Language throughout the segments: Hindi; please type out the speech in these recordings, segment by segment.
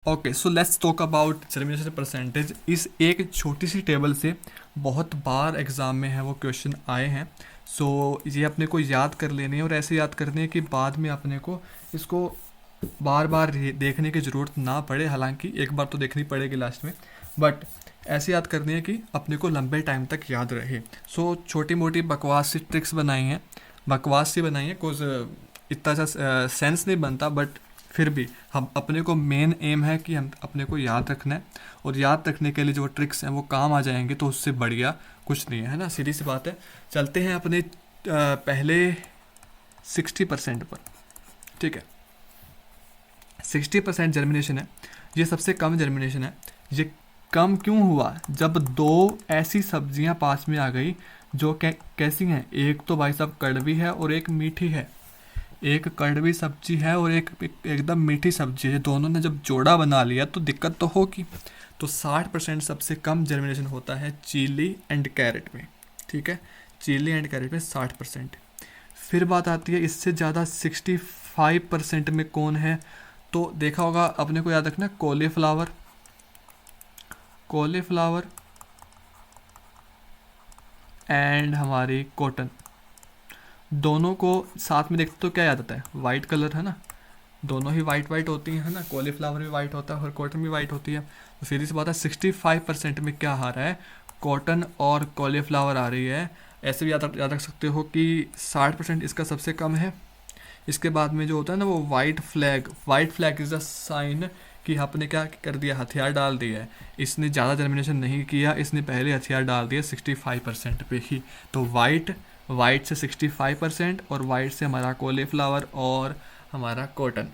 Okay, so let's talk about germination percentage. इस एक छोटी सी टेबल से बहुत बार एग्ज़ाम में है वो क्वेश्चन आए हैं। सो ये अपने को याद कर लेने हैं और ऐसे याद करने हैं कि बाद में अपने को इसको बार बार देखने की ज़रूरत ना पड़े। हालांकि एक बार तो देखनी पड़ेगी लास्ट में, बट ऐसे याद करनी है कि अपने को लंबे टाइम तक याद रहे। सो छोटी मोटी बकवास सी ट्रिक्स बनाई हैं, बकवास सी बनाई है कुछ इतना सा सेंस नहीं बनता, बट फिर भी हम अपने को मेन एम है कि हम अपने को याद रखना है, और याद रखने के लिए जो ट्रिक्स हैं वो काम आ जाएंगे तो उससे बढ़िया कुछ नहीं है ना। सीधी सी बात है। चलते हैं अपने पहले 60% पर। ठीक है, 60% जर्मिनेशन है, ये सबसे कम जर्मिनेशन है। ये कम क्यों हुआ? जब दो ऐसी सब्जियां पास में आ गई जो कैसी हैं, एक तो भाई साहब कड़वी है और एक मीठी है। एक कड़वी सब्जी है और एक एकदम मीठी सब्जी है, दोनों ने जब जोड़ा बना लिया तो दिक्कत तो होगी। तो 60% सबसे कम जर्मिनेशन होता है चिली एंड कैरेट में। ठीक है, चिली एंड कैरेट में 60%। फिर बात आती है इससे ज़्यादा 65% में कौन है? तो देखा होगा, अपने को याद रखना, कॉलीफ्लावर, कॉलीफ्लावर एंड हमारी कॉटन। दोनों को साथ में देखते तो क्या याद आता है? वाइट कलर, है ना। दोनों ही वाइट वाइट होती हैं, है ना। कॉलीफ्लावर भी वाइट होता है और कॉटन भी वाइट होती है। तो सीधी सी बात है, 65% में क्या आ रहा है? कॉटन और कॉलीफ्लावर आ रही है। ऐसे भी याद रख सकते हो कि 60% इसका सबसे कम है। इसके बाद में जो होता है ना वो white flag, white flag is a sign कि आपने क्या कर दिया, हथियार डाल दिया है। इसने ज़्यादा जर्मिनेशन नहीं किया, इसने पहले हथियार डाल दिया 65% पे ही। तो वाइट से 65% और वाइट से हमारा कॉलीफ्लावर और हमारा cotton.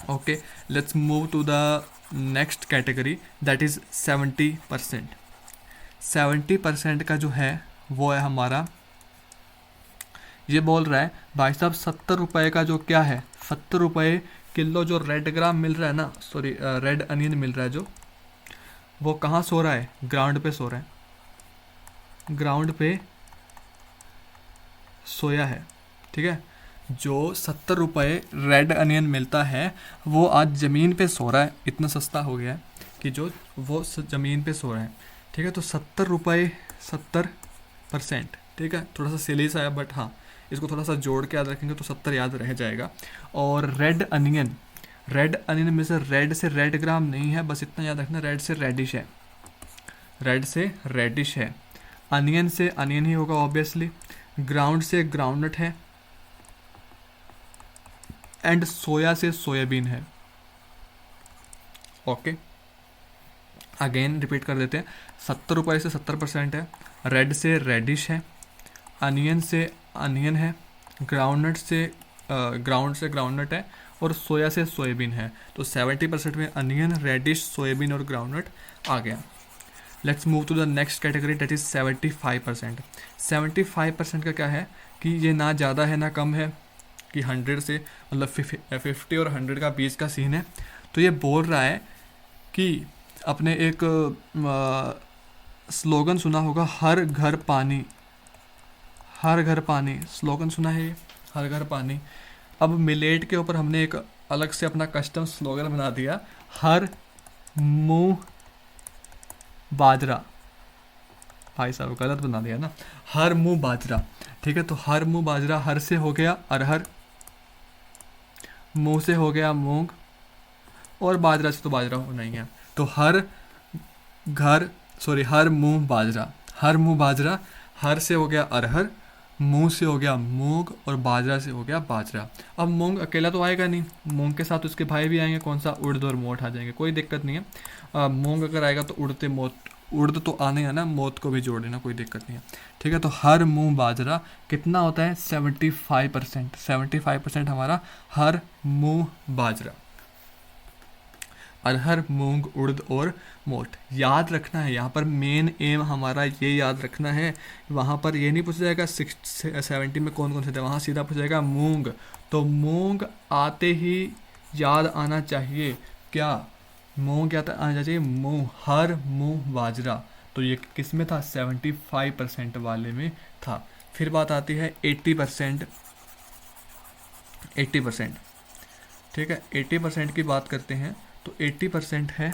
Okay, let's move to the next category, that is 70%। 70% का जो है वो है हमारा, ये बोल रहा है भाई साहब 70 रुपये का जो क्या है, 70 रुपये किलो जो रेड ग्राम मिल रहा है ना, सॉरी रेड अनियन मिल रहा है जो, वो कहाँ सो रहा है? ग्राउंड पे सो रहा है, ग्राउंड पे सोया है। ठीक है, जो 70 रुपये रेड अनियन मिलता है वो आज ज़मीन पे सो रहा है। इतना सस्ता हो गया है कि जो वो ज़मीन पे सो रहा है। ठीक है, तो 70 रुपये 70%। ठीक है, थोड़ा सा सिली सा है, बट हाँ इसको थोड़ा सा जोड़ के याद रखेंगे तो 70 याद रह जाएगा। और रेड अनियन में से रेड ग्राम नहीं है, बस इतना याद रखना, रेड से रेडिश है, रेड से रेडिश है। अनियन से अनियन ही होगा ऑब्वियसली। ग्राउंड से ग्राउंडनट है, एंड सोया से सोयाबीन है। ओके, अगेन रिपीट कर देते हैं। 70 रुपये से 70% है, रेड से रेडिश है, अनियन से अनियन है, ग्राउंडनट से ग्राउंडनट है, और सोया से सोयाबीन है। तो 70% में अनियन, रेडिश, सोयाबीन और ग्राउंडनट आ गया। Let's move to the next category, that is 75%। 75% का क्या है कि ये ना ज़्यादा है ना कम है, कि 100 से मतलब 50 और 100 का बीच का सीन है। तो ये बोल रहा है कि अपने एक स्लोगन सुना होगा, हर घर पानी, हर घर पानी, स्लोगन सुना है ये, हर घर पानी। अब मिलेट के ऊपर हमने एक अलग से अपना कस्टम स्लोगन बना दिया, हर मुंह बाजरा। भाई साहब गलत बना दिया ना, हर मुंह बाजरा। ठीक है, तो हर मुंह बाजरा, हर से हो गया अरहर, मुंह से हो गया मूंग, और बाजरा से तो बाजरा होना ही है। तो हर मुंह बाजरा, हर मुंह बाजरा, हर से हो गया अरहर, मूंग से हो गया मूंग, और बाजरा से हो गया बाजरा। अब मूंग अकेला तो आएगा नहीं, मूंग के साथ उसके भाई भी आएंगे, कौन सा? उड़द और मोठ आ जाएंगे, कोई दिक्कत नहीं है। मूंग अगर आएगा तो उड़द तो आने है ना, मोठ को भी जोड़ देना, कोई दिक्कत नहीं है। ठीक है, तो हर मुंह बाजरा कितना होता है? 75%। 75% हमारा हर मुंह बाजरा, अरहर, मूंग, उड़द और मोठ। याद रखना है, यहाँ पर मेन एम हमारा ये याद रखना है। वहाँ पर ये नहीं पूछा जाएगा 70 में कौन कौन से थे, वहाँ सीधा पूछा जाएगा मूंग। तो मूंग आते ही याद आना चाहिए क्या? मूंग क्या आना चाहिए? मूंग, हर मूंग बाजरा। तो ये किस में था? 75% वाले में था। फिर बात आती है 80%। 80%, ठीक है, 80% की बात करते हैं तो 80% है,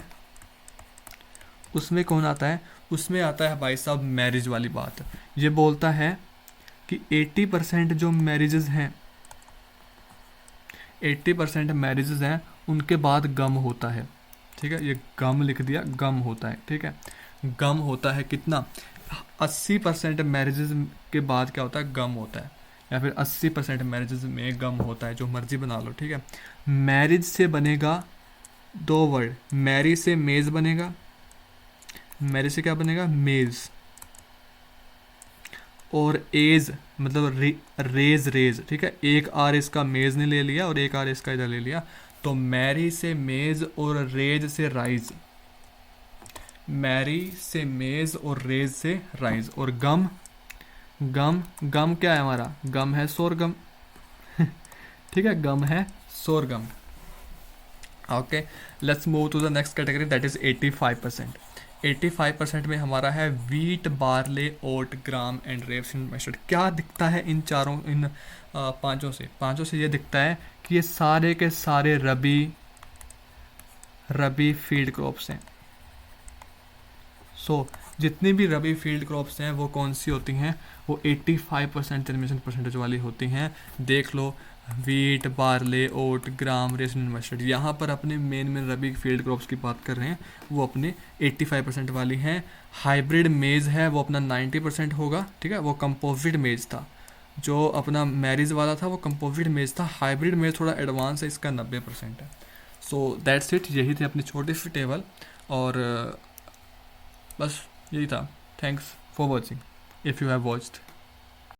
उसमें कौन आता है, उसमें आता है भाई साहब मैरिज वाली बात। ये बोलता है कि 80% जो मैरिजेस हैं, 80% मैरिजेस हैं, उनके बाद गम होता है। ठीक है, ये गम लिख दिया, गम होता है। ठीक है, गम होता है कितना, 80% मैरिजेस के बाद क्या होता है, गम होता है, या फिर 80% मैरिजेस में गम होता है, जो मर्जी बना लो। ठीक है, मैरिज से बनेगा दो वर्ड, मैरी से मेज बनेगा, मैरिज से क्या बनेगा, मेज, और एज मतलब रेज रेज। ठीक है, एक आर इसका मेज ने ले लिया और एक आर इसका इधर ले लिया, तो मैरी से मेज और रेज से राइज, मैरी से मेज और रेज से राइज। और गम, गम गम क्या है हमारा, गम है सोरगम। ठीक है, गम है sorghum. Okay, let's move to the next category, that is 85%। 85% में हमारा है wheat, barley, oat, gram and rapeseed method. क्या दिखता है इन चारों, इन पांचों से ये दिखता है कि ये सारे के सारे रबी फील्ड क्रॉप्स हैं। सो जितनी भी रबी फील्ड क्रॉप्स हैं वो कौन सी होती हैं, वो 85% जर्मिनेशन परसेंटेज वाली होती हैं। देख लो, वीट, बार्ले, ओट, ग्राम, रेशन, मस्टर्ड। यहाँ पर अपने मेन रबी फील्ड क्रॉप्स की बात कर रहे हैं, वो अपने 85% वाली हैं। हाइब्रिड मेज है वो अपना 90% होगा। ठीक है, वो कंपोजिट मेज था, जो अपना मैरिज वाला था वो कंपोजिट मेज था। हाइब्रिड मेज थोड़ा एडवांस है, इसका 90% है। सो दैट्स इट, यही थी अपनी छोटी सी टेबल, और बस यही था। Thanks for watching, if you have watched.